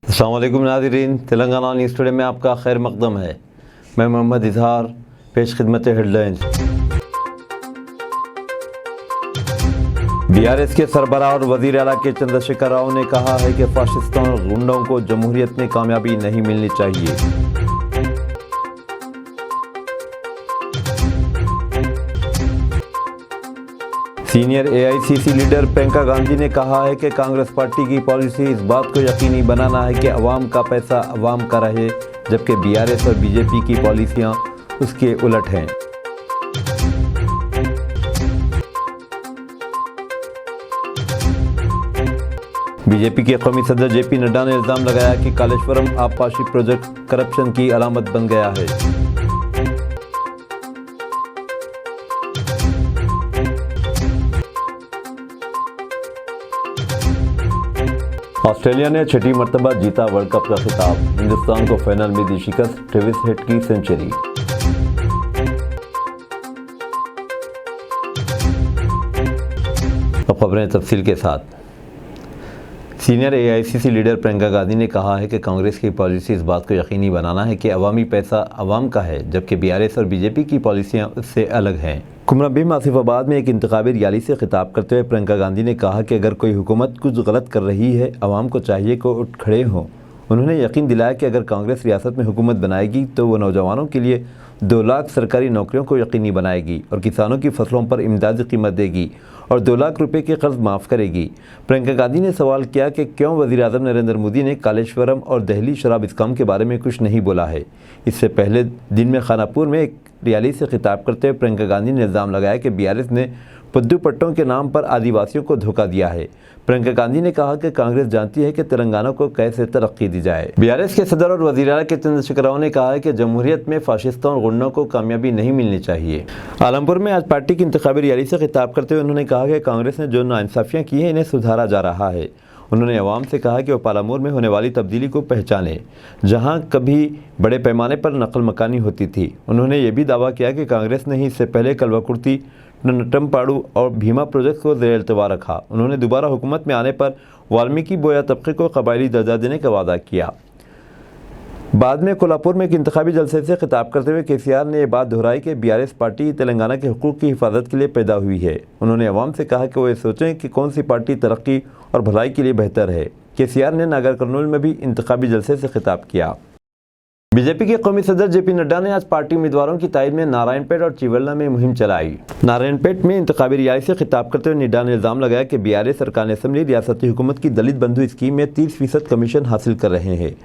अस्सलाम वालेकुम नाज़रीन, तेलंगाना न्यूज़ टुडे में आपका खैर मकदम है। मैं मोहम्मद इजहार, पेश खिदमत हेडलाइंस। बीआरएस के सरबराह और वज़ीर आला के चंद्रशेखर राव ने कहा है कि फाशिस्तों और गुंडों को जमहूरियत में कामयाबी नहीं मिलनी चाहिए। Senior AICC leader Priyanka Gandhi ने कहा है कि कांग्रेस पार्टी की पॉलिसी इस बात को यकीनी बनाना है कि अवाम का पैसा अवाम का रहे, जबकि बीआरएस और बीजेपी की पॉलिसियां उसके उलट हैं। बीजेपी के कौमी सदर जेपी नड्डा ने इल्जाम लगाया कि कालेश्वरम आबपाशी प्रोजेक्ट करप्शन की अलामत बन गया है। ऑस्ट्रेलिया ने छठी मर्तबा जीता वर्ल्ड कप का खिताब, हिंदुस्तान को फाइनल में दी शिकस्त, ट्रेविस हेड की सेंचुरी। अब खबरें तफसील के साथ। Senior AICC leader Priyanka Gandhi ने कहा है कि कांग्रेस की पॉलिसी इस बात को यकीनी बनाना है कि अवामी पैसा अवाम का है, जबकि बीआरएस और बीजेपी की पॉलिसियां उससे अलग हैं। कुमरा भीम आसिफाबाद में एक इंतखाबी रैली से खिताब करते हुए प्रियंका गांधी ने कहा कि अगर कोई हुकूमत कुछ गलत कर रही है, अवाम को चाहिए कि उठ खड़े हों। उन्होंने यकीन दिलाया कि अगर कांग्रेस रियासत में हुकूमत बनाएगी तो वो नौजवानों के लिए 2 लाख सरकारी नौकरियों को यकीनी बनाएगी और किसानों की फसलों पर इमदादी कीमत देगी और 2 लाख रुपए के कर्ज माफ़ करेगी। प्रियंका गांधी ने सवाल किया कि क्यों वज़ीर-ए-आज़म नरेंद्र मोदी ने कालेश्वरम और दहली शराब इस्काम के बारे में कुछ नहीं बोला है। इससे पहले दिन में खानापुर में एक रैली से खिताब करते हुए प्रियंका गांधी ने इल्ज़ाम लगाया कि बीआरएस ने पुद्दुपट्टों के नाम पर आदिवासियों को धोखा दिया है। प्रियंका गांधी ने कहा कि कांग्रेस जानती है कि तेलंगाना को कैसे तरक्की दी जाए। बीआरएस के सदर और वज़ीर आला के चंद्रशेखर राव ने कहा है कि जमहूरियत में फाशिस्तों और गुंडों को कामयाबी नहीं मिलनी चाहिए। आलमपुर में आज पार्टी की इंतखाबी रैली से खिताब करते हुए उन्होंने कहा कि कांग्रेस ने जो नाइंसाफ़ियाँ की हैं, इन्हें सुधारा जा रहा है। उन्होंने अवाम से कहा कि वो पालामूर में होने वाली तब्दीली को पहचाने, जहां कभी बड़े पैमाने पर नकल मकानी होती थी। उन्होंने ये भी दावा किया कि कांग्रेस ने ही इससे पहले कलवाकुर्ती, नटमपाड़ू और भीमा प्रोजेक्ट को ज़ेर इल्तवा रखा। उन्होंने दोबारा हुकूमत में आने पर वाल्मीकि बोया तबके को कबायली दर्जा देने का वादा किया। बाद में कोल्हापुर में एक इंतखाबी जलसे से खिताब करते हुए केसीआर ने यह बात दोहराई कि बीआरएस पार्टी तेलंगाना के हुकूक की हिफाजत के लिए पैदा हुई है। उन्होंने अवाम से कहा कि वो ये सोचें कि कौन सी पार्टी तरक्की और भलाई के लिए बेहतर है। केसीआर ने नागर कर्नूल में भी इंतखाबी जलसे से खिताब किया। बीजेपी के कौमी सदर जेपी नड्डा ने आज पार्टी उम्मीदवारों की तायद में नारायणपेट और चिवल्ला में मुहिम चलाई। नारायणपेट में इंतखाबी रैली से खिताब करते हुए नड्डा ने इल्ज़ाम लगाया कि बीआरएस सरकार असेंबली रियासती हुकूमत की दलित बंधु स्कीम में 30% कमीशन हासिल कर रहे हैं।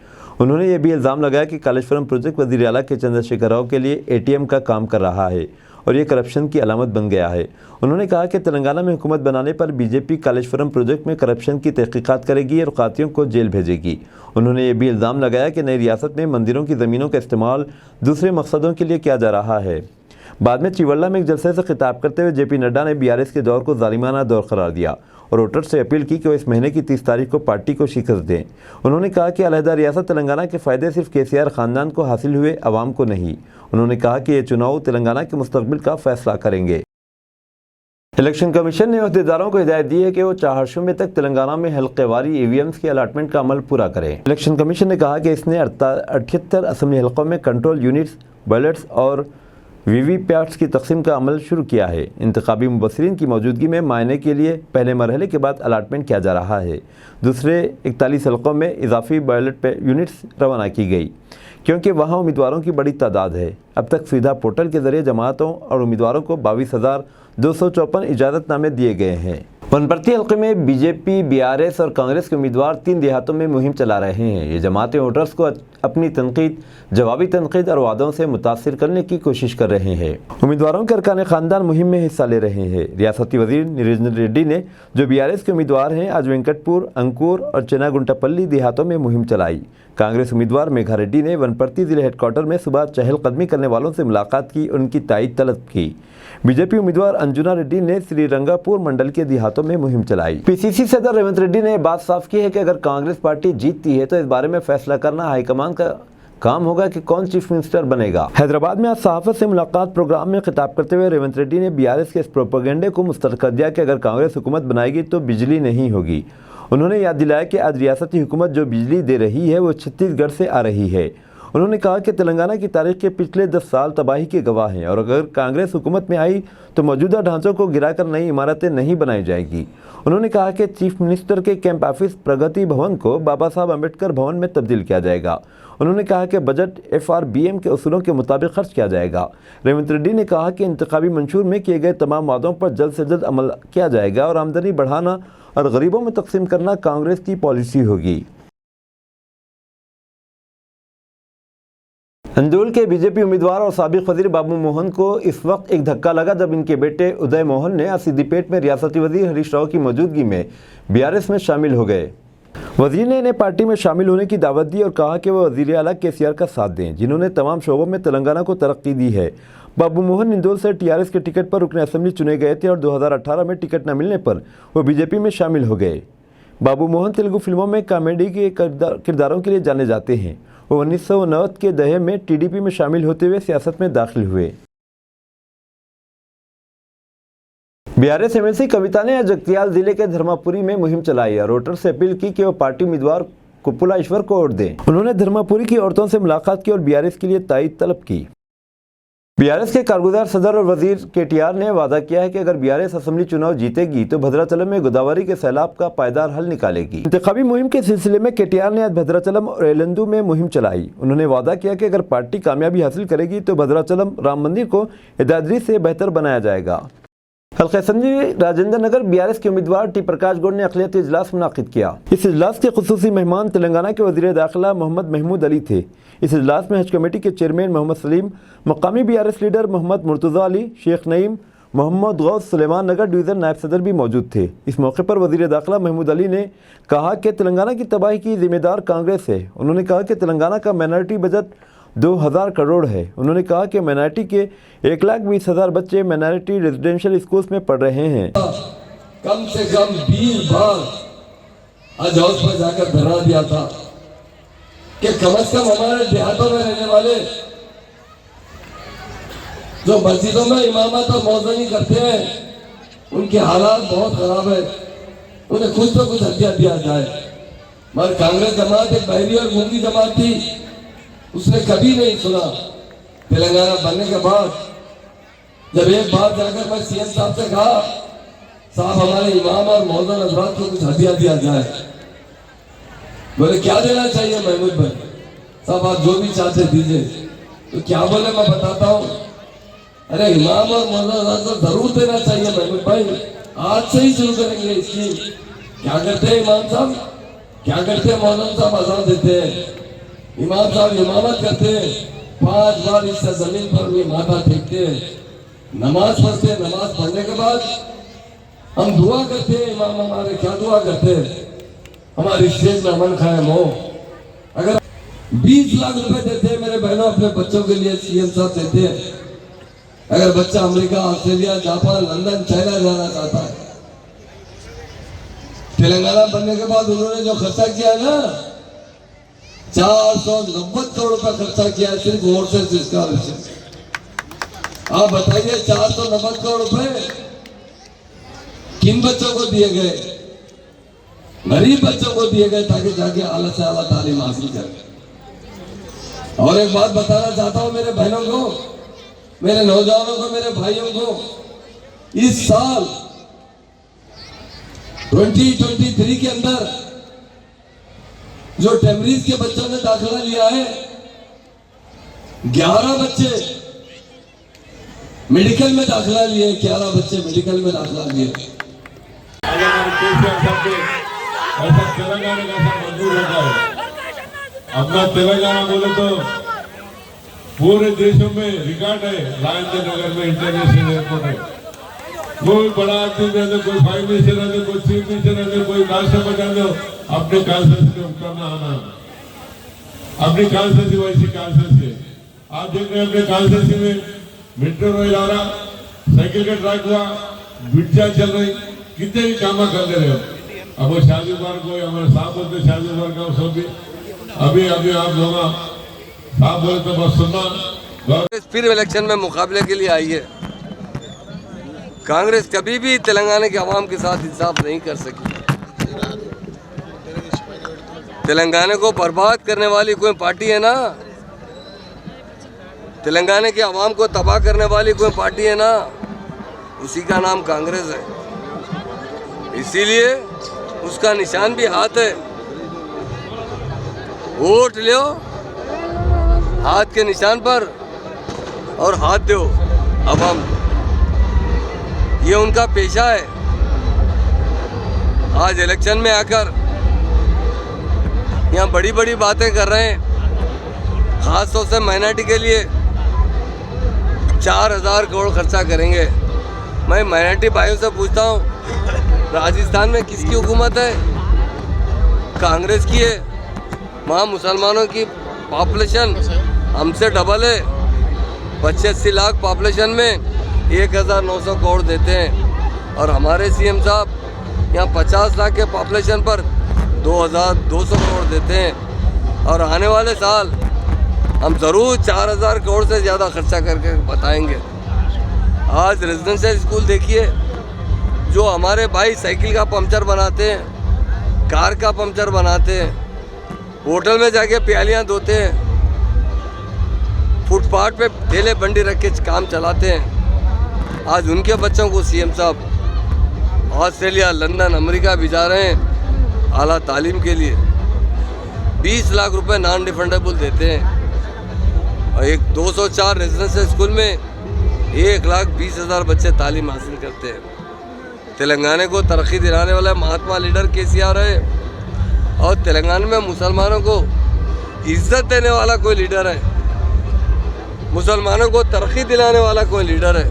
उन्होंने ये भी इल्ज़ाम लगाया कि कालेश्वरम प्रोजेक्ट वज़ीर आला के चंद्रशेखर राव के लिए एटीएम का काम कर रहा है और ये करप्शन की अलामत बन गया है। उन्होंने कहा कि तेलंगाना में हुकूमत बनाने पर बीजेपी कालेश्वरम प्रोजेक्ट में करप्शन की तहकीकात करेगी और कातियों को जेल भेजेगी। उन्होंने ये भी इल्ज़ाम लगाया कि नई रियासत में मंदिरों की ज़मीनों का इस्तेमाल दूसरे मकसदों के लिए किया जा रहा है। बाद में चिवल्ला में एक जलसे से खिताब करते हुए जेपी नड्डा ने बीआरएस के दौर को जालिमाना दौर करार दिया और वोटर्स से अपील की कि वो इस महीने की 30 तारीख को पार्टी को शिकस्त दें। उन्होंने कहा कि अलहदा रियासत तेलंगाना के फ़ायदे सिर्फ केसीआर ख़ानदान को हासिल हुए, अवाम को नहीं। उन्होंने कहा कि ये चुनाव तेलंगाना के मुस्तकबिल का फैसला करेंगे। इलेक्शन कमीशन ने अहदेदारों को हिदायत दी है कि वो 4 शूबे तक तेलंगाना में हल्केवारी ईवीएम्स के अलाटमेंट का अमल पूरा करें। इलेक्शन कमीशन ने कहा कि इसने 78 असम्बली हल्कों में कंट्रोल यूनिट्स, बैलेट्स और वीवीपैट्स की तकसीम का अमल शुरू किया है। इंतखाबी मुबस्सिरीन की मौजूदगी में मायने के लिए पहले मरहले के बाद अलाटमेंट किया जा रहा है। दूसरे 41 हल्कों में इजाफी बैलेट यूनिट्स रवाना की गई क्योंकि वहां उम्मीदवारों की बड़ी तादाद है। अब तक सुविधा पोर्टल के जरिए जमातों और उम्मीदवारों को 22,254 इजाज़तनामे दिए गए हैं। वनपर्ती हल्के में बीजेपी, बीआरएस और कांग्रेस के उम्मीदवार 3 देहातों में मुहिम चला रहे हैं। ये जमातें वोटर्स को अपनी तनकीद, जवाबी तनकीद और वादों से मुतासिर करने की कोशिश कर रहे हैं। उम्मीदवारों के अरकान ख़ानदान मुहिम में हिस्सा ले रहे हैं। रियासती वजीर निरंजन रेड्डी ने, जो बीआरएस के उम्मीदवार हैं, आज वेंकटपुर, अंकुर और चेनागुंटापल्ली देहातों में मुहिम चलाई। कांग्रेस उम्मीदवार मेघा रेड्डी ने वनपर्ती जिले हेडक्वार्टर में सुबह चहलकदमी करने वालों से मुलाकात की, उनकी तायीद तलब की। बीजेपी उम्मीदवार अंजुना रेड्डी ने श्रीरंगापुर मंडल के देहातों में मुहिम चलाई। पीसीसी सदर रेवंत रेड्डी ने बात साफ की है कि अगर कांग्रेस पार्टी जीतती है तो इस बारे में फैसला करना हाईकमान का काम होगा कि कौन चीफ मिनिस्टर बनेगा। हैदराबाद में आज सहाफत से मुलाकात प्रोग्राम में खिताब करते हुए रेवंत रेड्डी ने बीआरएस के इस प्रोपेगेंडे को मुस्तरद कर दिया कि अगर कांग्रेस हुकूमत बनाएगी तो बिजली नहीं होगी। उन्होंने याद दिलाया कि आज रियासती हुकूमत जो बिजली दे रही है वो छत्तीसगढ़ से आ रही है। उन्होंने कहा कि तेलंगाना की तारीख के पिछले 10 साल तबाही के गवाह हैं और अगर कांग्रेस हुकूमत में आई तो मौजूदा ढांचों को गिराकर नई इमारतें नहीं बनाई जाएगी। उन्होंने कहा कि चीफ मिनिस्टर के कैंप ऑफिस प्रगति भवन को बाबा साहब अम्बेडकर भवन में तब्दील किया जाएगा। उन्होंने कहा कि बजट FRBM के उसूलों के मुताबिक खर्च किया जाएगा। रेवंत रेड्डी ने कहा कि इंतखाबी मंशूर में किए गए तमाम वादों पर जल्द से जल्द अमल किया जाएगा और आमदनी बढ़ाना और गरीबों में तकसीम करना कांग्रेस की पॉलिसी होगी। अंदौल के बीजेपी उम्मीदवार और साबिक वजीर बाबू मोहन को इस वक्त एक धक्का लगा जब इनके बेटे उदय मोहन ने आज सिद्दीपेट में रियासती वजीर हरीश राव की मौजूदगी में BRS में शामिल हो गए। वजीर ने इन्हें पार्टी में शामिल होने की दावत दी और कहा कि वह वजीर आला KCR का साथ दें, जिन्होंने तमाम शोबों में तेलंगाना को तरक्की दी है। बाबू मोहन इंदौल से TRS के टिकट पर रुकन असेंबली चुने गए थे और 2018 में टिकट न मिलने पर वो बीजेपी में शामिल हो गए। बाबू मोहन तेलुगु फिल्मों में कॉमेडी के किरदारों के लिए जाने जाते हैं। वो 1990 के दहर में TDP में शामिल होते हुए सियासत में दाखिल हुए। BRS MLC कविता ने आज जगतियाल जिले के धर्मापुरी में मुहिम चलाई और वोटर से अपील की कि वो पार्टी उम्मीदवार कुपुला ईश्वर को वोट दें। उन्होंने धर्मापुरी की औरतों से मुलाकात की और BRS के लिए तायीद तलब की। BRS के कारगुजार सदर और वजीर KTR ने वादा किया है कि अगर BRS असेंबली चुनाव जीतेगी तो भद्राचलम में गोदावरी के सैलाब का पायदार हल निकालेगी। इंतखाबी मुहिम के सिलसिले में KTR ने आज भद्राचलम और एलंदू में मुहिम चलाई। उन्होंने वादा किया कि अगर पार्टी कामयाबी हासिल करेगी तो भद्राचलम राम मंदिर को इदादरी से बेहतर बनाया जाएगा। हल्का असम्बली राजेंद्र नगर BRS के उम्मीदवार टी प्रकाश गौड़ ने अक़लियती इजलास मुनाकिद किया। इस इजलास के खुसूसी मेहमान तेलंगाना के वज़ीर दाखिला मोहम्मद महमूद अली थे। इस इजलास में हज कमेटी के चेयरमैन मोहम्मद सलीम, मकामी BRS लीडर मोहम्मद मुर्तज़ा अली, शेख नईम, मोहम्मद गौस, सुलेमान नगर डिवीज़न नायब सदर भी मौजूद थे। इस मौके पर वज़ीर दाखिला महमूद अली ने कहा कि तेलंगाना की तबाही की जिम्मेदार कांग्रेस है। उन्होंने कहा कि तेलंगाना का माइनॉरिटी बजट 2000 करोड़ है। उन्होंने कहा कि माइनॉरिटी के 1,20,000 बच्चे माइनॉरिटी रेजिडेंशियल स्कूल्स में पढ़ रहे हैं। कम से कम 20 बार आज हाउस पर जाकर धरना दिया था कि कम से कम हमारे देहातों में रहने वाले जो मस्जिदों में इमामत और मौज़नी करते हैं उनके हालात बहुत खराब है, उन्हें कुछ तो कुछ हथियार दिया जाए। मगर कांग्रेस जमात एक बहरी और गूंगी जमात थी, उसने कभी नहीं सुना। तेलंगाना बनने के बाद जब एक बार जाकर मैं CM साहब से कहा, साहब हमारे इमाम और मौजूद हजरात को कुछ हदिया दिया जाए। बोले क्या देना चाहिए महमूद भाई? साहब आप जो भी चाहते दीजिए। तो क्या बोले मैं बताता हूँ। अरे इमाम और मौजूद हजरात को जरूर देना चाहिए महमूद भाई, आज से ही शुरू करेंगे इसकी। क्या करते हैं इमाम साहब, क्या करते हैं मौजूद साहब? अजान देते हैं, इमाम साहब इमामत करते हैं, 5 बार इस जमीन पर भी माथा टेकते हैं, नमाज पढ़ते हैं। नमाज पढ़ने के बाद हम दुआ करते हैं। इमाम हमारे क्या दुआ करते हैं? हमारी स्टेज में अमन कायम हो। अगर 20 लाख रुपए देते हैं मेरे बहनों अपने बच्चों के लिए, CM साहब देते हैं। अगर बच्चा America, Australia, Japan, London, China जाना चाहता है, तेलंगाना बनने के बाद उन्होंने जो खर्चा किया ना, 490 करोड़ रुपया खर्चा किया है सिर्फ ओवरसीज स्कॉलरशिप। आप बताइए 490 करोड़ रुपए किन बच्चों को दिए गए? गरीब बच्चों को दिए गए ताकि जाके आला से आला तालीम हासिल करें। और एक बात बताना चाहता हूं मेरे बहनों को, मेरे नौजवानों को, मेरे भाइयों को, इस साल 2023 के अंदर जो टेमरीज के बच्चों ने दाखिला लिया है, 11 बच्चे मेडिकल में दाखिला लिए, 11 बच्चे मेडिकल में दाखिला लिए। ऐसा तेलंगाना का ऐसा मंजूर होता है। अपना तेलंगाना बोले तो पूरे देशों में रिकॉर्ड है। राजेंद्र नगर में इंटरनेशनल एयरपोर्ट है। कोई बड़ा आदमी रहते, कोई फाइव मिनिस्टर रहते, कोई चीफ मिनिस्टर रहते, कोई राष्ट्रपति रहते, अपने कॉन्स्टिट्यूंसी में उतरना आना, अपनी कॉन्स्टिट्यूंसी वैसी कॉन्स्टिट्यूंसी। आप देख रहे हैं अपने कॉन्स्टिट्यूंसी में मेट्रो रेल आ रहा, साइकिल का ट्रैक हुआ, ब्रिजा चल रही, कितने भी काम कर दे रहे हो। अब वो शादी बार को हमारे साथ होते शादी बार का सब भी अभी आप लोग साहब बोले तो बस सुनना। फिर इलेक्शन में मुकाबले के लिए आई है। कांग्रेस कभी भी तेलंगाना के अवाम के साथ इंसाफ नहीं कर सकी। तेलंगाना को बर्बाद करने वाली कोई पार्टी है ना, तेलंगाना के अवाम को तबाह करने वाली कोई पार्टी है ना, उसी का नाम कांग्रेस है। इसीलिए उसका निशान भी हाथ है। वोट लो हाथ के निशान पर और हाथ दो अवाम को, ये उनका पेशा है। आज इलेक्शन में आकर यहाँ बड़ी बड़ी बातें कर रहे हैं, खास तौर से माइनॉरिटी के लिए 4000 करोड़ खर्चा करेंगे। मैं माइनॉरिटी भाइयों से पूछता हूँ, राजस्थान में किसकी हुकूमत है? कांग्रेस की है। वहाँ मुसलमानों की पॉपुलेशन हमसे डबल है। 85 लाख पॉपुलेशन में 1900 करोड़ देते हैं, और हमारे सीएम साहब यहाँ 50 लाख के पॉपुलेशन पर 2200 करोड़ देते हैं। और आने वाले साल हम ज़रूर 4000 करोड़ से ज़्यादा खर्चा करके बताएंगे। आज रेजिडेंशियल स्कूल देखिए, जो हमारे भाई साइकिल का पंचर बनाते हैं, कार का पंचर बनाते हैं, होटल में जाके प्यालियाँ धोते हैं, फुटपाथ पे ठेले बंडी रख के काम चलाते हैं, आज उनके बच्चों को सीएम साहब ऑस्ट्रेलिया, लंदन, अमेरिका भिजा रहे हैं आला तालीम के लिए। 20 लाख रुपए नॉन रिफंडेबल देते हैं, और एक 204 रेजिडेंशियल स्कूल में 1,20,000 बच्चे तालीम हासिल करते हैं। तेलंगाना को तरक्की दिलाने वाला महात्मा लीडर केसीआर है, और तेलंगाना में मुसलमानों को इज्जत देने वाला कोई लीडर है, मुसलमानों को तरक्की दिलाने वाला कोई लीडर है,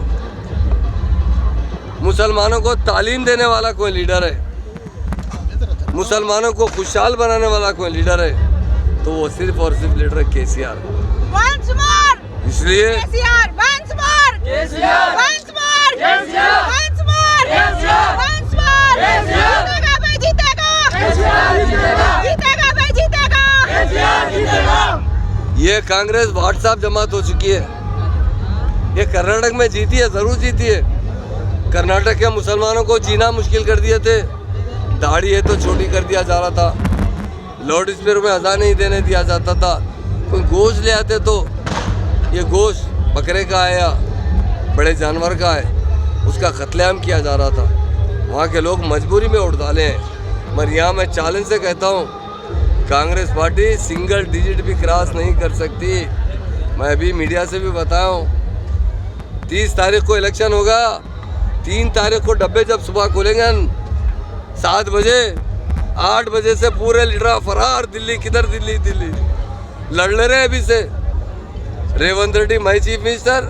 मुसलमानों को तालीम देने वाला कोई लीडर है, मुसलमानों को खुशहाल बनाने वाला कोई लीडर है, तो वो सिर्फ और सिर्फ लीडर केसीआर है। इसलिए ये कांग्रेस व्हाट्सएप जमात हो चुकी है। ये कर्नाटक में जीती है, जरूर जीती है। कर्नाटक के मुसलमानों को जीना मुश्किल कर दिए थे, दाढ़ी है तो छोटी कर दिया जा रहा था, लाउड स्पीकर में अज़ान नहीं देने दिया जाता था, कोई गोश्त ले आते तो ये गोश्त बकरे का है या बड़े जानवर का है, उसका कत्लेआम किया जा रहा था। वहाँ के लोग मजबूरी में उठ डाले हैं। मगर यहाँ मैं चैलेंज से कहता हूँ, कांग्रेस पार्टी सिंगल डिजिट भी क्रॉस नहीं कर सकती। मैं अभी मीडिया से भी बताया हूँ, 30 तारीख को इलेक्शन होगा, 3 तारीख को डब्बे जब सुबह खुलेंगे 7 बजे, 8 बजे से पूरे लीडर फरार, दिल्ली किधर, दिल्ली दिल्ली लड़ ले रहे हैं अभी से। रेवंत रेड्डी माई चीफ मिनिस्टर,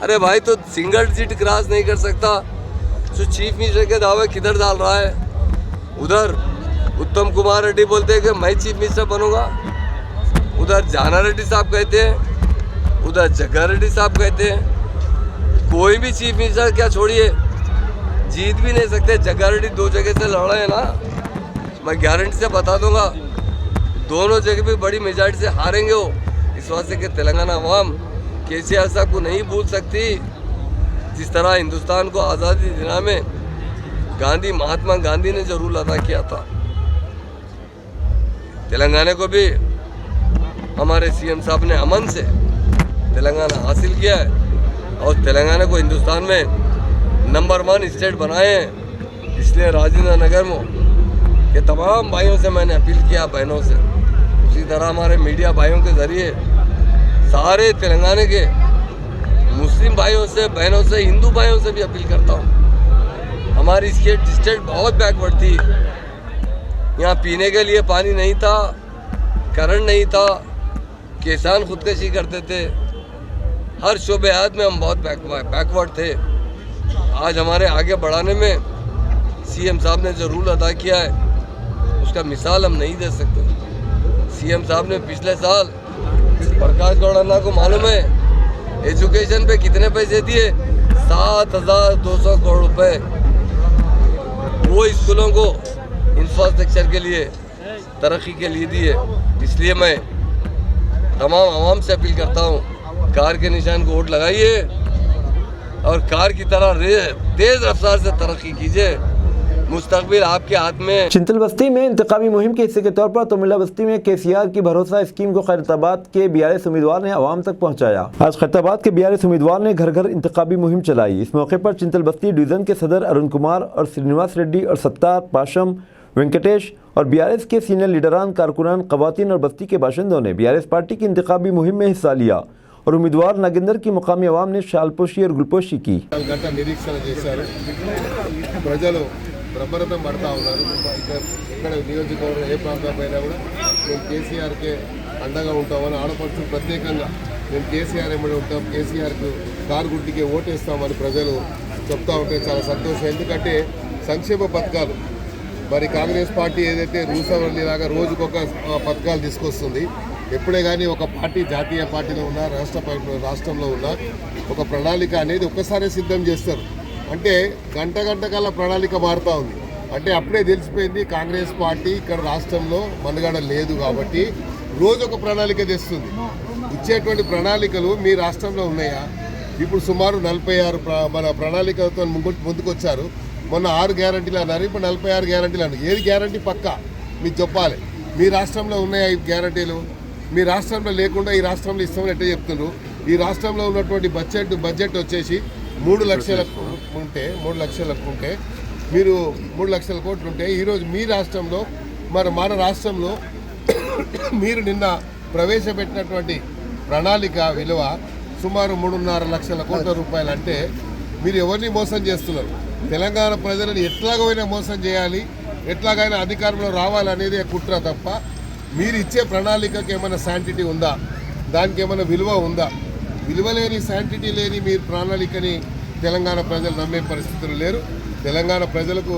अरे भाई तो सिंगल डिजिट क्रॉस नहीं कर सकता, तो चीफ मिनिस्टर के दावे किधर डाल रहा है? उधर उत्तम कुमार रेड्डी बोलते हैं कि मैं चीफ मिनिस्टर बनूंगा, उधर जाना रेड्डी साहब कहते हैं, उधर जग्गा रेड्डी साहब कहते हैं। कोई भी चीफ मिनिस्टर क्या छोड़िए, जीत भी नहीं सकते। जग्गा रेड्डी 2 जगह से लड़ रहे हैं ना, मैं गारंटी से बता दूंगा, दोनों जगह भी बड़ी मेजॉरिटी से हारेंगे वो। इस वास्ते कि तेलंगाना अवाम केसीआर साहब को नहीं भूल सकती। जिस तरह हिंदुस्तान को आज़ादी दिलाने में महात्मा गांधी ने जरूर अदा किया था, तेलंगाना को भी हमारे सीएम साहब ने अमन से तेलंगाना हासिल किया है, और तेलंगाना को हिंदुस्तान में नंबर 1 स्टेट बनाए हैं। इसलिए राजेंद्र नगर में के तमाम भाइयों से मैंने अपील किया, बहनों से, उसी तरह हमारे मीडिया भाइयों के ज़रिए सारे तेलंगाना के मुस्लिम भाइयों से, बहनों से, हिंदू भाइयों से भी अपील करता हूँ। हमारी स्टेट बहुत बैकवर्ड थी, यहाँ पीने के लिए पानी नहीं था, करंट नहीं था, किसान खुदकशी करते थे, हर शोबेहात में हम बहुत बैकवर्ड थे। आज हमारे आगे बढ़ाने में सीएम साहब ने जो रूल अदा किया है, उसका मिसाल हम नहीं दे सकते। सीएम साहब ने पिछले साल प्रकाश गौड़ अन्ना को मालूम है एजुकेशन पे कितने पैसे दिए? 7,200 करोड़ रुपए वो स्कूलों को इंफ्रास्ट्रक्चर के लिए, तरक्की के लिए दिए। इसलिए मैं तमाम आवाम से अपील करता हूँ, कार के निशान को वोट लगाइए और कार की तरह तेज रफ्तार से तरक्की कीजिए। मुस्तकबिल आपके हाथ में। चिंतल बस्ती में इंतखाबी मुहिम के हिस्से के तौर पर तोमिला बस्ती में केसीआर की भरोसा स्कीम को खैरताबाद के बीआरएस उम्मीदवार ने आवाम तक पहुंचाया। आज खैरताबाद के बीआरएस उम्मीदवार ने घर घर इंतखाबी मुहिम चलाई। इस मौके पर चिंतल बस्ती डिवीजन के सदर अरुण कुमार और श्रीनिवास रेड्डी और सत्तार, पाशम, वेंकटेश और बीआरएस के सीनियर लीडरान, कारकुनान, खवातीन और बस्ती के बाशिंदों ने बीआरएस पार्टी की इंतखाबी मुहिम में हिस्सा लिया और उम्मीदवार नागेंद्र की मुकामी आवाम ने शालपोशी और गुलपोशी की। బ్రహ్మరథం పడతా ఉన్నారు। ఇక్కడ నియోజకవర్గం ఏ ప్రాంతం పైన కూడా మేము కేసీఆర్కే అండగా ఉంటామని ఆడపడుచు ప్రత్యేకంగా మేము కేసీఆర్ ఎమ్మడి ఉంటాం, కేసీఆర్కు కారు గుర్తుకే ఓటేస్తామని ప్రజలు చెప్తా ఉంటే చాలా సంతోషం। ఎందుకంటే సంక్షేమ పథకాలు మరి కాంగ్రెస్ పార్టీ ఏదైతే రూసవల్లిలాగా రోజుకొక పథకాలు తీసుకొస్తుంది, ఎప్పుడే కానీ ఒక పార్టీ జాతీయ పార్టీలో ఉన్నా రాష్ట్రంలో ఉన్నా ఒక ప్రణాళిక అనేది ఒక్కసారి సిద్ధం చేస్తారు। అంటే గంట కల్లా ప్రణాళిక మారుతూ ఉంది। అంటే అప్పుడే తెలిసిపోయింది కాంగ్రెస్ పార్టీ ఇక్కడ రాష్ట్రంలో మనుగడ లేదు కాబట్టి రోజు ఒక ప్రణాళిక తెస్తుంది। ఇచ్చేటువంటి ప్రణాళికలు మీ రాష్ట్రంలో ఉన్నాయా? ఇప్పుడు సుమారు 46 మన ప్రణాళికలతో ముందుకొచ్చారు। మొన్న 6 గ్యారంటీలు అన్నారు, ఇప్పుడు 46 గ్యారంటీలు అన్నారు। ఏది గ్యారంటీ పక్కా మీకు చెప్పాలి। మీ రాష్ట్రంలో ఉన్నాయా ఈ గ్యారంటీలు? మీ రాష్ట్రంలో లేకుండా ఈ రాష్ట్రంలో ఇస్తామని ఎట్లా చెప్తున్నారు? ఈ రాష్ట్రంలో ఉన్నటువంటి బడ్జెట్ వచ్చేసి 3 లక్షలకు ఉంటే 3 లక్షలకు ఉంటే మీరు 3 లక్షల కోట్లు ఉంటే ఈరోజు మీ రాష్ట్రంలో మన రాష్ట్రంలో మీరు నిన్న ప్రవేశపెట్టినటువంటి ప్రణాళిక విలువ సుమారు 3.5 లక్షల కోట్ల రూపాయలు। అంటే మీరు ఎవరిని మోసం చేస్తున్నారు? తెలంగాణ ప్రజలను ఎట్లాగైనా మోసం చేయాలి, ఎట్లాగైనా అధికారంలో రావాలనేది కుట్ర తప్ప మీరు ఇచ్చే ప్రణాళికకి ఏమైనా శాంటిటీ ఉందా? దానికి ఏమైనా విలువ ఉందా? విలువ లేని, శాంటిటీ లేని మీరు ప్రణాళికని తెలంగాణ ప్రజలు నమ్మే పరిస్థితులు లేరు। తెలంగాణ ప్రజలకు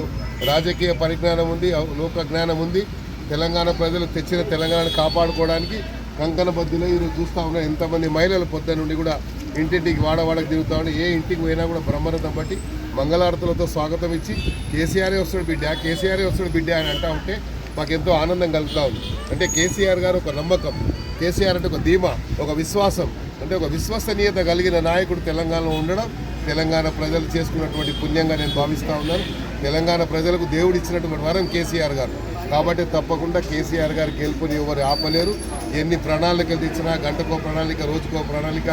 రాజకీయ పరిజ్ఞానం ఉంది, లోక జ్ఞానం ఉంది। తెలంగాణ ప్రజలు తెచ్చిన తెలంగాణను కాపాడుకోవడానికి కంకణబద్దులో ఈరోజు చూస్తూ ఉన్నారు। ఎంతమంది మహిళలు పొద్దున్న నుండి కూడా ఇంటింటికి వాడవాడకు తిరుగుతూ ఉండి ఏ ఇంటికి పోయినా కూడా బ్రహ్మరథం బట్టి మంగళారతులతో స్వాగతం ఇచ్చి కేసీఆరే వస్తాడు బిడ్డ, కేసీఆరే వస్తాడు బిడ్డ అని అంటూ ఉంటే మాకెంతో ఆనందం కలుగుతూ ఉంది। అంటే కేసీఆర్ గారు ఒక నమ్మకం, కేసీఆర్ అంటే ఒక ధీమా, ఒక విశ్వాసం, అంటే ఒక విశ్వసనీయత కలిగిన నాయకుడు తెలంగాణలో ఉండడం తెలంగాణ ప్రజలు చేసుకున్నటువంటి పుణ్యంగా నేను భావిస్తూ ఉన్నాను। తెలంగాణ ప్రజలకు దేవుడు ఇచ్చినటువంటి వరం కేసీఆర్ గారు కాబట్టి తప్పకుండా కేసీఆర్ గారు గెలుపుని ఎవరు ఆపలేరు। ఎన్ని ప్రణాళికలు తెచ్చినా గంటకో ప్రణాళిక, రోజుకో ప్రణాళిక,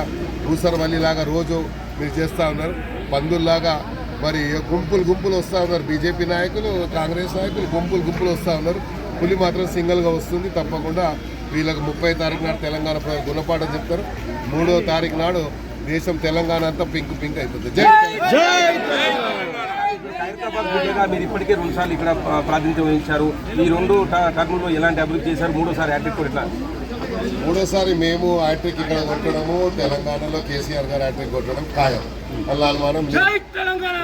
ఊసరవల్లిలాగా రోజు మీరు చేస్తూ ఉన్నారు। పందుల్లాగా మరి గుంపులు వస్తూ ఉన్నారు। బీజేపీ నాయకులు, కాంగ్రెస్ నాయకులు గుంపులు వస్తూ ఉన్నారు। పులి మాత్రం సింగిల్గా వస్తుంది। తప్పకుండా వీళ్ళకి 30వ తారీఖు నాడు తెలంగాణ ప్రజలు గుణపాఠం చెప్తారు। 3వ తారీఖు నాడు దేశం తెలంగాణ అంతా పింక్ అయిపోతుంది। హైదరాబాద్ బిడ్డగా మీరు ఇప్పటికే 2 సార్లు ఇక్కడ ప్రాతినిధ్యం వహించారు। ఈ 2 టర్ముల్లో ఎలాంటి అభివృద్ధి చేశారు? మూడోసారి హ్యాట్రిక్ కూడా ఎట్లా? మూడోసారి మేము హ్యాట్రిక్ ఇక్కడ కొట్టడము, తెలంగాణలో కేసీఆర్ గారు హ్యాట్రిక్ కొట్టడం ఖాయం, అలా అనుమానం లేదు।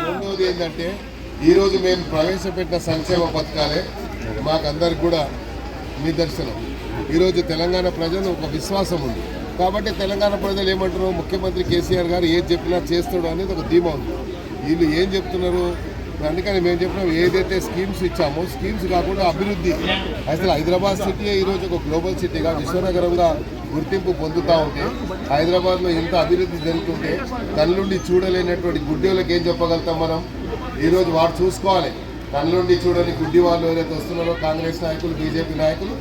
రెండోది ఏంటంటే ఈరోజు మేము ప్రవేశపెట్టిన సంక్షేమ పథకాలే మాకందరికి కూడా నిదర్శనం। ఈరోజు తెలంగాణ ప్రజలు ఒక విశ్వాసం ఉంది కాబట్టి తెలంగాణ ప్రజలు ఏమంటున్నారు, ముఖ్యమంత్రి కేసీఆర్ గారు ఏది చెప్పినా చేస్తాడు అనేది ఒక ధీమా ఉంది। వీళ్ళు ఏం చెప్తున్నారు? అందుకని మేము చెప్పినాం ఏదైతే స్కీమ్స్ ఇచ్చామో స్కీమ్స్ కాకుండా అభివృద్ధి, అసలు హైదరాబాద్ సిటీ ఈరోజు ఒక గ్లోబల్ సిటీగా విశ్వనగరంగా గుర్తింపు పొందుతూ ఉంటే, హైదరాబాద్లో ఎంత అభివృద్ధి జరుగుతుంటే కళ్ళుండి చూడలేనటువంటి గుడ్డోళ్ళకి ఏం చెప్పగలుగుతాం మనం? ఈరోజు వాడు చూసుకోవాలి। కళ్ళుండి చూడని గుడ్డి వాళ్ళు ఎవరైతే వస్తున్నారో కాంగ్రెస్ నాయకులు, బీజేపీ నాయకులు,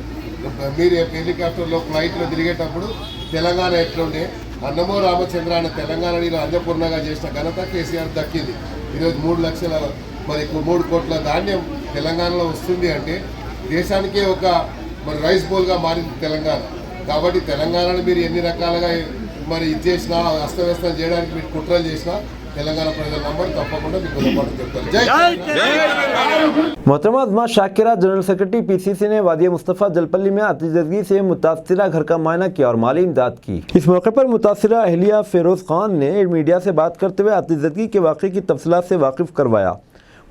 మీరు హెలికాప్టర్లో ఫ్లైట్లో తిరిగేటప్పుడు తెలంగాణ ఎట్లుండే అన్నమో రామచంద్ర అనే తెలంగాణలో అన్నపూర్ణగా చేసిన ఘనత కేసీఆర్ దక్కింది। ఈరోజు 3 కోట్ల ధాన్యం తెలంగాణలో వస్తుంది అంటే దేశానికే ఒక మరి రైస్ బౌల్గా మారింది తెలంగాణ। కాబట్టి తెలంగాణను మీరు ఎన్ని రకాలుగా మరి ఇది చేసినా, అస్తవ్యస్తం చేయడానికి మీరు కుట్రలు చేసినా తెలంగాణ ప్రజల నంబర్ తప్పకుండా మీకు గుణపాఠం చెప్తారు। मोहतरमा Azma Shakira general secretary PCC ने वादिया मुस्तफ़ा जलपल्ली में आतिशदगी से मुतासिरा घर का मुआयना किया और माली इमदाद की। इस मौके पर मुतासिरा अहलिया फेरोज़ खान ने मीडिया से बात करते हुए आतिशदगी के वाक़े की तफसीलात से वाकिफ़ करवाया।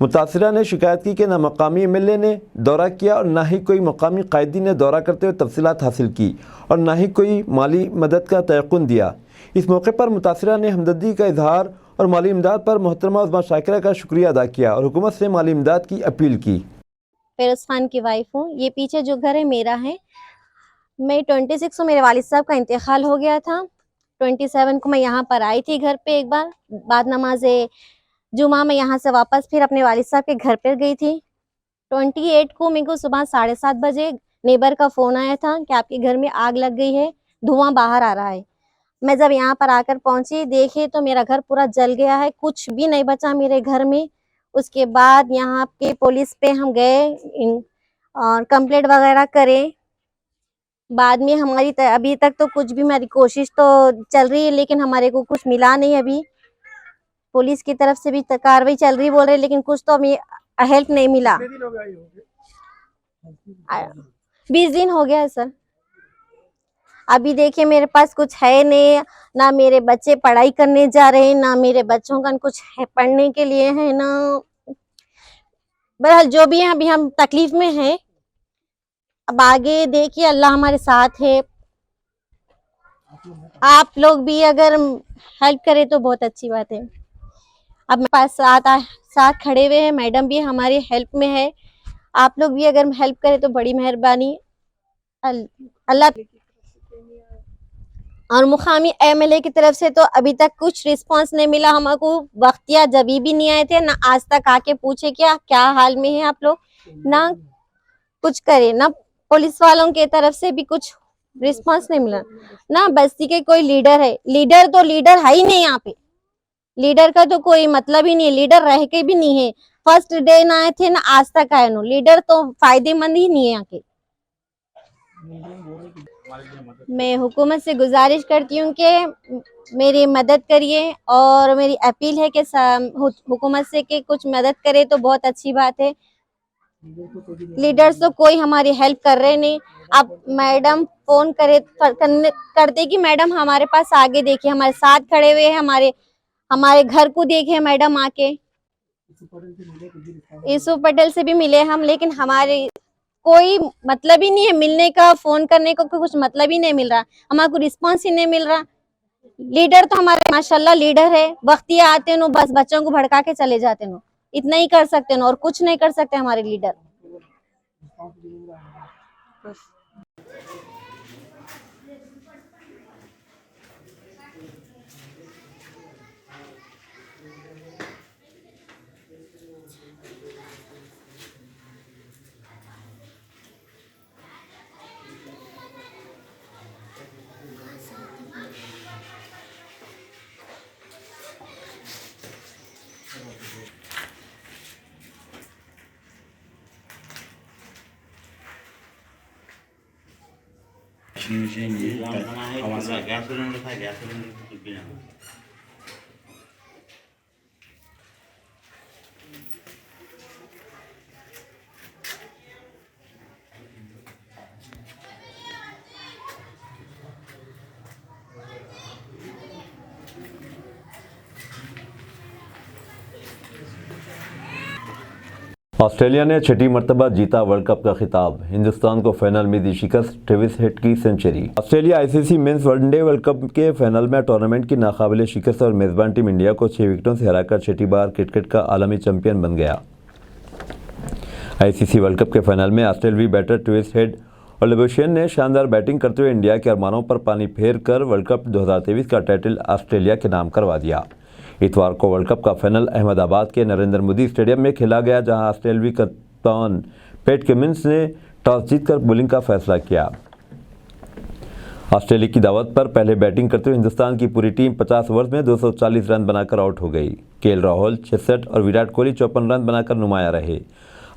मुतासिरा ने शिकायत की कि न मकामी एमएलए ने दौरा किया और न ही कोई मकामी कायदी ने दौरा करते हुए तफसीलात हासिल की और न ही कोई माली मदद का तयक़ुन दिया। इस मौके पर मुतासिरा ने हमदर्दी का इजहार और माली इमदाद पर मोहतरमा अज़मा शाकिरा का शुक्रिया अदा किया और हुकूमत से माली इमदाद की अपील की। फेरोज खान की वाइफ हूँ। ये पीछे जो घर है मेरा है। मैं 26 को मेरे वालिद साहब का इंतकाल हो गया था। 27 को मैं यहाँ पर आई थी घर पे एक बार, बाद नमाज जुमा में यहाँ से वापस फिर अपने वालिद साहब के घर पर गई थी। 28 को मेरे को सुबह 7:30 बजे नेबर का फ़ोन आया था कि आपके घर में आग लग गई है, धुआं बाहर आ रहा है। मैं जब यहाँ पर आकर पहुंची, देखे तो मेरा घर पूरा जल गया है, कुछ भी नहीं बचा मेरे घर में। उसके बाद यहाँ के पुलिस पे हम गए और कंप्लेंट वगैरह करे। बाद में हमारी अभी तक तो कुछ भी, हमारी कोशिश तो चल रही है लेकिन हमारे को कुछ मिला नहीं। अभी पुलिस की तरफ से भी कार्रवाई चल रही बोल रहे, लेकिन कुछ तो हमें हेल्प नहीं मिला। 20 दिन हो गया है सर। अभी देखिए मेरे पास कुछ है नहीं, ना मेरे बच्चे पढ़ाई करने जा रहे हैं, ना मेरे बच्चों का कुछ है पढ़ने के लिए है ना। बहरहाल जो भी है, अभी हम तकलीफ में हैं। अब आगे देखिए, अल्लाह हमारे साथ है। आप लोग भी अगर हेल्प करें तो बहुत अच्छी बात है। अब मेरे पास साथ खड़े हुए हैं, मैडम भी हमारी हेल्प में है। आप लोग भी अगर हेल्प करें तो बड़ी मेहरबानी। अल्लाह। और मुकामी एमएलए की तरफ से तो अभी तक कुछ रिस्पांस नहीं मिला हमको। वक्तिया जब भी नहीं आए थे, ना आज तक आके पूछे क्या हाल में है आप लोग, ना कुछ करे, ना पुलिस वालों की तरफ से भी कुछ रिस्पांस नहीं मिला। ना बस्ती के कोई लीडर है, लीडर है ही नहीं यहाँ पे। लीडर का तो कोई मतलब ही नहीं है, लीडर रह के भी नहीं है। फर्स्ट डे ना आए थे, ना आज तक आए। नो लीडर तो फायदेमंद ही नहीं है यहाँ के। मैं हुकूमत से गुजारिश करती हूँ कि मेरी मदद करिए, और मेरी अपील है कि हुकूमत से कि कुछ मदद करे तो बहुत अच्छी बात है। लीडर्स तो कोई हमारी हेल्प कर रहे नहीं। अब मैडम फोन करते कि मैडम हमारे पास आगे देखिए, हमारे साथ खड़े हुए हैं, हमारे घर को देखे मैडम आके। यूसुफ पटेल से भी मिले हम, लेकिन हमारे कोई मतलब ही नहीं है मिलने का, फोन करने को कुछ मतलब ही नहीं मिल रहा, हमारे को रिस्पांस ही नहीं मिल रहा। लीडर तो हमारे माशाल्लाह लीडर है, वक्ती आते नो बस बच्चों को भड़का के चले जाते नो, इतना ही कर सकते नो और कुछ नहीं कर सकते हमारे लीडर। गैस सिलेंडर था, गैस सिलेंडर कुछ भी ना। ऑस्ट्रेलिया ने छठी मर्तबा जीता वर्ल्ड कप का खिताब। हिंदुस्तान को फाइनल में दी शिकस्त, ट्रेविस हेड की century. Australia ICC men's one day world cup के फाइनल में टूर्नामेंट की नाकाबिल शिकस्त और मेजबान टीम इंडिया को 6 विकेटों से हराकर छठी बार क्रिकेट का आलमी चैंपियन बन गया। आईसीसी वर्ल्ड कप के फाइनल में ऑस्ट्रेलियाई बैटर ट्रेविस हेड और लिबोशियन ने शानदार बैटिंग करते हुए इंडिया के अरमानों पर पानी फेर कर वर्ल्ड कप 2023 का टाइटल ऑस्ट्रेलिया के नाम करवा दिया। इतवार को वर्ल्ड कप का फाइनल अहमदाबाद के नरेंद्र मोदी स्टेडियम में खेला गया, जहां ऑस्ट्रेलियाई कप्तान पैट कमिंस ने टॉस जीतकर बॉलिंग का फैसला किया। ऑस्ट्रेलिया की दावत पर पहले बैटिंग करते हुए हिंदुस्तान की पूरी टीम 50 ओवर में 240 रन बनाकर आउट हो गई। केएल राहुल 66 और विराट कोहली 54 रन बनाकर नुमाया रहे।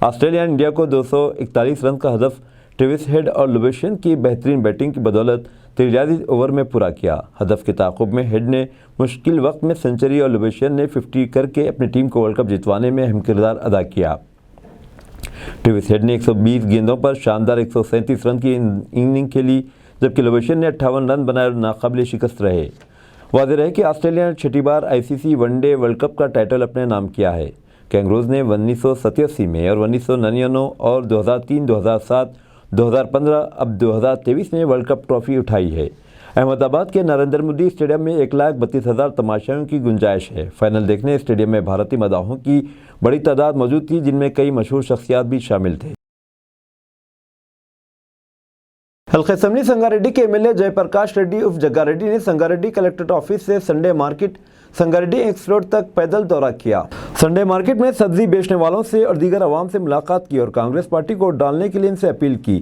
ऑस्ट्रेलिया ने इंडिया को 241 रन का हदफ ट्रेविस हेड और लिबोशियन की बेहतरीन बैटिंग की बदौलत 43 ओवर में पूरा किया। हदफ के ताक़ुब में हेड ने मुश्किल वक्त में सेंचुरी और लिबोशियन ने 50 करके अपनी टीम को वर्ल्ड कप जितवाने में अहम किरदार अदा किया। ट्रेविस हेड ने 120 गेंदों पर शानदार 137 रन की इनिंग खेली, जबकि लिबोशियन ने 58 रन बनाए और नाकाबिल शिकस्त रहे। वाज़ेह रहे कि ऑस्ट्रेलिया ने छठी बार आईसीसी वनडे वर्ल्ड कप का टाइटल अपने नाम किया है। कैंगरूज ने 1987 में और 1999 और 2003, 2007, 2015 अब 2023 में वर्ल्ड कप ट्रॉफी उठाई है। अहमदाबाद के नरेंद्र मोदी स्टेडियम में 1,32,000 तमाशाइयों की गुंजाइश है। फाइनल देखने स्टेडियम में भारतीय मदाहों की बड़ी तादाद मौजूद थी, जिनमें कई मशहूर शख्सियात भी शामिल थे। हल्के असम्बली संगारेड्डी के एमएलए जयप्रकाश रेड्डी उर्फ जग्गा रेड्डी ने संगारेड्डी कलेक्ट्रेट ऑफिस से Sunday market Sangareddy x road तक पैदल दौरा किया। संडे मार्केट में सब्जी बेचने वालों से और दीगर आवाम से मुलाकात की और कांग्रेस पार्टी को डालने के लिए इनसे अपील की।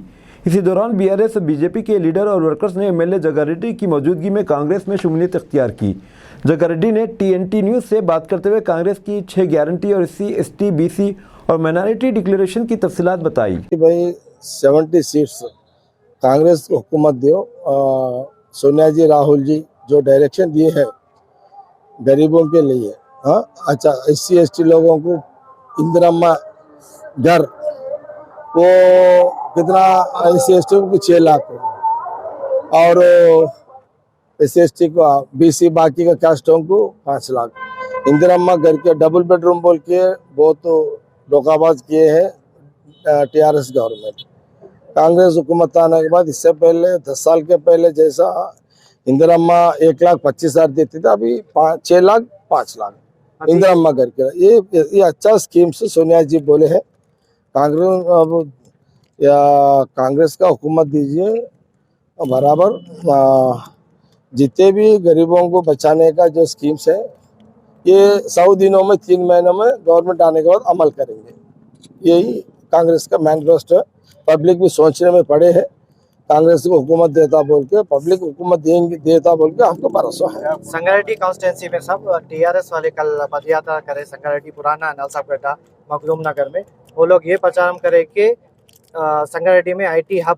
इसी दौरान बीआरएस और बीजेपी के लीडर और वर्कर्स ने एमएलए जग्गा रेड्डी की मौजूदगी में कांग्रेस में शुमूलियत इख्तियार की। जग्गा रेड्डी ने टीएनटी न्यूज़ से बात करते हुए कांग्रेस की 6 गारंटी और SC ST BC और माइनॉरिटी डिक्लेरेशन की तफसीलात बताई। भाई 70 सीट्स कांग्रेस को हुकूमत दो, सोनिया जी राहुल जी जो डायरेक्शन दिए हैं गरीबों के लिए। हाँ अच्छा, SC ST लोगों को इंदिरा घर वो कितना SC ST को 6 लाख और SC ST को BC बाकी का कास्टों को 5 लाख। इंदिरा घर के डबल बेडरूम बोल के बहुत धोखाबाज किए हैं TRS गवर्नमेंट। कांग्रेस हुकूमत आने के बाद इससे पहले 10 साल के पहले जैसा इंदिरा 1,25,000 देती थी, अभी 6 लाख 5 लाख इंदिरा घर के। ये अच्छा स्कीम से सोनिया जी बोले हैं कांग्रेस अब या कांग्रेस का हुकूमत दीजिए बराबर। जितने भी गरीबों को बचाने का जो स्कीम्स है ये 100 दिनों में 3 महीनों में गवर्नमेंट आने के बाद अमल करेंगे। यही कांग्रेस का मैनिफेस्टो है। पब्लिक भी सोचने में पड़े है, कांग्रेस को हुकूमत देता बोल के, पब्लिक हुकूमत देता बोल के हमको भरोसा है। संगारेड्डी कॉन्स्टिट्यूंसी में सब TRS वाले कल पदयात्रा करे संगारेड्डी पुराना नलसाब गड्ढा मखदूम नगर में। वो लोग ये प्रचार करे कि संगारेड्डी में IT हब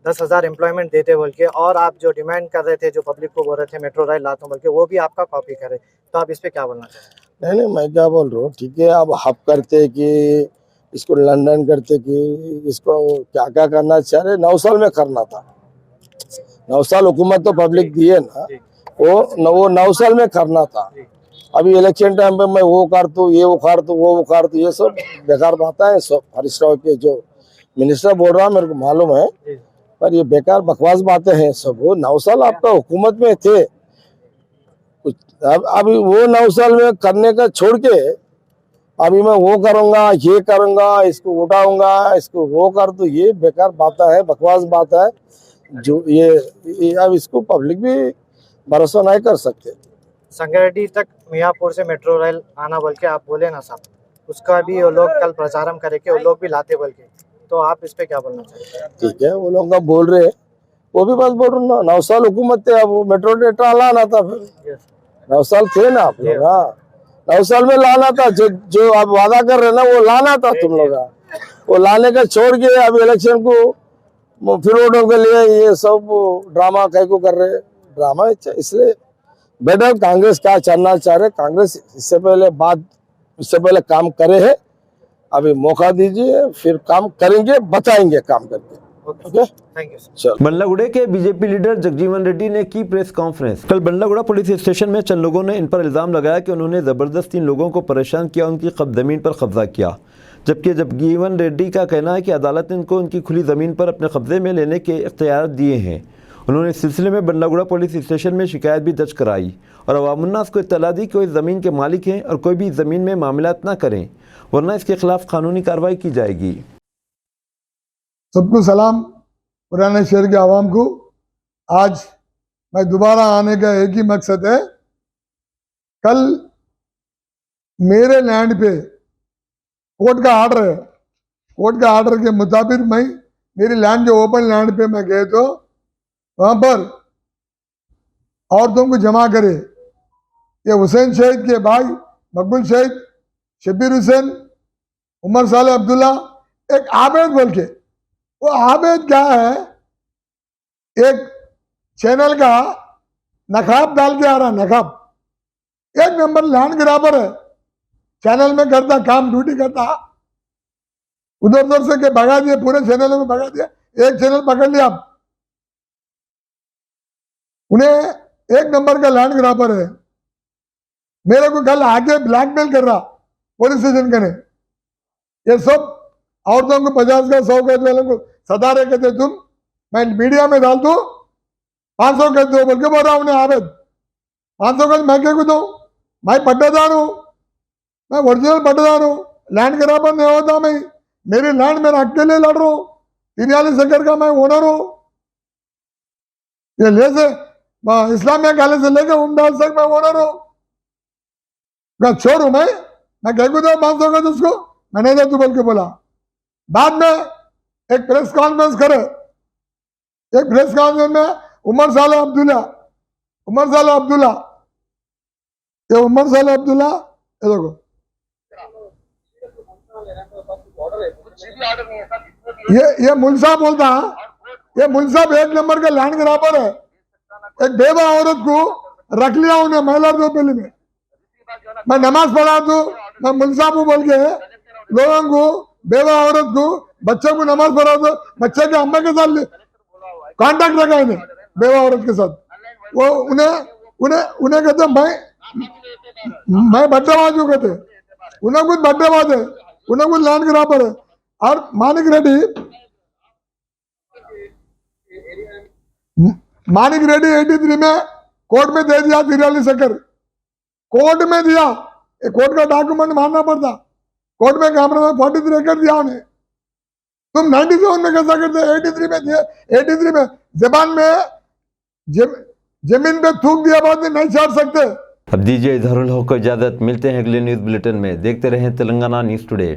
10,000 एम्प्लॉयमेंट देते बोल के, और आप जो डिमांड कर रहे थे, जो पब्लिक को बोल रहे थे मेट्रो रेल लाता बोल के, वो भी आपका कॉपी करे। तो आप इस पे क्या बोलना चाहते हैं? नहीं, मैं क्या बोल रहा हूँ, ठीक है, अब हब करते कि इसको लंदन करते कि इसको क्या क्या करना चाह रहे, 9 साल में करना था। 9 साल हुकूमत तो पब्लिक दी है ना, वो 9 साल में करना था। अभी इलेक्शन टाइम पे मैं वो कर दूँ, ये उखाड़ दूँ, वो उखाड़ दूँ, ये सब बेकार बात है। सब हरीश राव के जो मिनिस्टर बोल रहा है मेरे को मालूम है, पर ये बेकार बकवास बातें हैं सब। वो 9 साल आपका हुकूमत में थे, अभी वो 9 साल में करने का छोड़ के अभी मैं वो करूंगा, ये करूंगा, इसको उठाऊंगा, इसको वो कर दूं, ये बेकार बात है, बकवास बात है। जो ये अब इसको पब्लिक भी भरोसा नहीं कर सकते। संगारेड्डी तक मियाँपुर से मेट्रो रेल आना बोल के आप बोले ना साहब, उसका भी वो लोग कल प्रचारम करे के वो लोग भी लाते बोल के, तो आप इस पे क्या बोलना चाहते हैं? ठीक है, वो लोग बोल रहे हैं, वो भी बात बोल रहे ना, 9 साल हुकूमत थे, अब मेट्रो डेटा लाना था, फिर 9 साल थे ना आप लोग। 9 साल में लाना था, जो आप वादा कर रहे ना वो लाना था तुम लोग। वो लाने का छोड़ के अब इलेक्शन को फिर वोटों के लिए ये सब ड्रामा कहीं को कर रहे, ड्रामा। इसलिए बेटर कांग्रेस क्या करना चाह रहे, कांग्रेस इससे पहले काम करे है, अभी मौका दीजिए, फिर काम करेंगे, बताएंगे काम करके। Okay, thank you. बल्लागुड़ा के बीजेपी लीडर जगजीवन रेड्डी ने की प्रेस कॉन्फ्रेंस। कल बल्लागुड़ा पुलिस स्टेशन में चंद लोगों ने इन पर इल्जाम लगाया कि उन्होंने जबरदस्ती इन लोगों को परेशान किया, उनकी जमीन पर कब्जा किया। जबकि जगजीवन रेड्डी का कहना है कि अदालत ने इनको उनकी खुली ज़मीन पर अपने कब्जे में लेने के इख्तियार दिए हैं। उन्होंने इस सिलसिले में बल्लागुड़ा पुलिस स्टेशन में शिकायत भी दर्ज कराई और अवामुन्नास को इत्तला दी कि वो इस ज़मीन के मालिक हैं और कोई भी ज़मीन में मामलात ना करें, वरना इसके खिलाफ कानूनी कार्रवाई की जाएगी। सबको सलाम। पुराने शहर के आवाम को आज मैं दोबारा आने का एक ही मकसद है, कल मेरे लैंड पे कोर्ट का आर्डर है, कोर्ट का आर्डर के मुताबिक मैं मेरी लैंड जो ओपन लैंड पे मैं गए तो वहां पर औरतों को जमा करे। ये हुसैन शहीद के भाई मकबूल शहीद, शब्बीर हुसैन, उमर साले अब्दुल्ला, एक आबेद बोल के, वो आबेद क्या है, एक चैनल का नकाब डाल के आ रहा, नकाब 1 नंबर लैंड ग्राबर है, चैनल में करता काम, ड्यूटी करता, उधर उधर से के भगा दिए, पूरे चैनल में भगा दिया, एक चैनल पकड़ लिया। उन्हें 1 नंबर का लैंड ग्राबर है। मेरे को कल आके ब्लैकमेल कर रहा पुलिस स्टेशन करने, ये सब औरतों को 50 का 100 का वालों को सदा रहे कहते तुम, मैं मीडिया में डाल दू 500 कह दो बोल के बोल रहा हूँ। आवेद 500 का मैं क्या दू, मैं पट्टेदार हूँ, मैं ओरिजिनल पट्टेदार हूँ, लैंड ग्राबर नहीं होता मैं, मेरी लैंड मेरा अकेले लड़ रहा हूँ, 43 एकड़ का मैं ओनर हूँ, ये ले से इस्लामिया कॉलेज से लेकर उमडाल तक मैं ओनर हूँ, मैं छोड़ हूँ, मैं कह को बात होगा तो उसको मैनेजर तू बोल के बोला। बाद में एक प्रेस कॉन्फ्रेंस करे, एक प्रेस कॉन्फ्रेंस में उमर साले अब्दुल्ला, ये उमर साले अब्दुल्ला, ये देखो ये मुल्सा बोलता, ये मुल्सा एक नंबर का लैंड ग्राबर है। एक बेवा औरत को रख लिया उन्हें महिला दोपहली में, मैं नमाज पढ़ा दूं, मैं मुल्सा को बोल के लोगों को, बेवा औरत को, बच्चे को नमाज पढ़ा दो, बच्चे के अम्मा के साथ कांटेक्ट रखा इन्हें बेवा औरत के साथ। वो उन्हें कहते मैं बड्डेबाज हूँ, कहते उन्हें कुछ बड्डेबाज है, उन्हें कुछ लैंड ग्राबर है। और मानिक रेड्डी 83 में कोर्ट में दे दिया 43 एकड़, कोर्ट में दिया, कोर्ट का डॉक्यूमेंट मानना पड़ता, कोर्ट में कैमरा में 43 एकड़ दिया उन्हें। तुम 97 में कैसा करते, 83 में दिए, 83 में जबान में जमीन पे थूक दिया बाद में नहीं छाड़ सकते। अब दीजिए इजहारुल हक को इजाजत, मिलते हैं अगले न्यूज़ बुलेटिन में। देखते रहें तेलंगाना न्यूज़ टुडे।